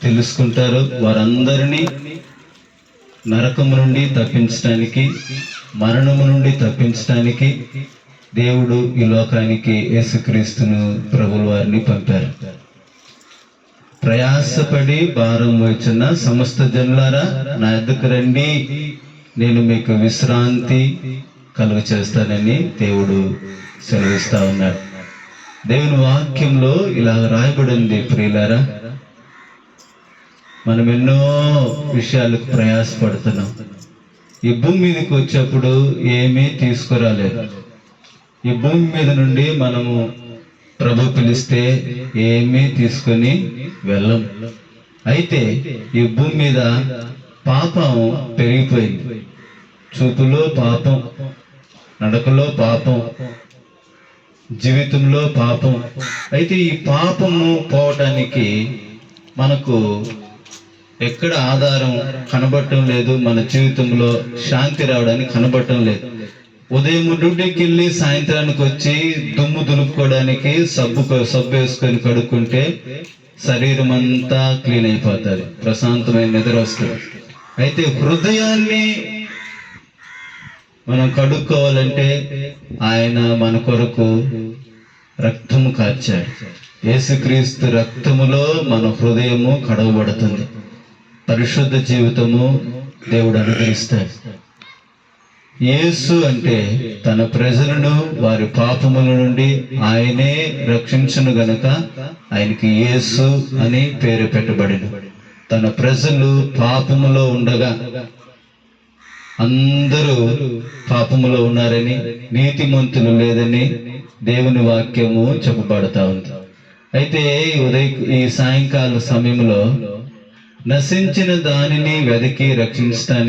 తెలుసుకుంటారో వారందరినీ నరకము నుండి తప్పించడానికి, మరణము నుండి తప్పించడానికి దేవుడు ఈ లోకానికి యేసుక్రీస్తును ప్రభువుల వారిని పంపారు. ప్రయాసపడి భారం మోయుచున్న సమస్త జనులారా నా యొద్దకు రండి, నేను మీకు విశ్రాంతి కలుగ చేస్తానని దేవుడు సెలవిస్తా ఉన్నాడు. దేవుని వాక్యంలో ఇలా రాయబడింది. ప్రియులారా, మనం ఎన్నో విషయాలకు ప్రయాసపడుతున్నాం. ఈ భూమి మీదకి వచ్చేప్పుడు ఏమీ తీసుకురాలేదు. ఈ భూమి మీద నుండి మనము ప్రభు పిలిస్తే ఏమీ తీసుకొని వెళ్ళం. అయితే ఈ భూమి మీద పాపం పెరిగిపోయింది. చూపులో పాపం, నడకలో పాపం, జీవితంలో పాపం. అయితే ఈ పాపము పోవటానికి మనకు ఎక్కడ ఆధారం కనబడటం లేదు. మన జీవితంలో శాంతి రావడానికి కనబడటం లేదు. ఉదయం డ్యూటీకి వెళ్ళి సాయంత్రానికి వచ్చి దుమ్ము దులుపుకోవడానికి సబ్బు వేసుకొని కడుక్కుంటే శరీరం అంతా క్లీన్ అయిపోతుంది, ప్రశాంతమైన నిద్ర వస్తుంది. అయితే హృదయాన్ని మనం కడుక్కోవాలంటే ఆయన మన కొరకు రక్తము కార్చాడు. యేసుక్రీస్తు రక్తములో మన హృదయము కడగబడుతుంది. పరిశుద్ధ జీవితము దేవుడు అనుగ్రహిస్తాడు. యేసు అంటే తన ప్రజలను వారి పాపముల నుండి ఆయనే రక్షించును గనుక ఆయనకి యేసు అని పేరు పెట్టబడిన. తన ప్రజలు పాపములో ఉండగా, అందరూ పాపములో ఉన్నారని, నీతిమంతులు లేదని దేవుని వాక్యము చెప్పబడతా ఉంది. అయితే ఈ సాయంకాల సమయంలో నశించిన దానిని వెతికి రక్షించడానికి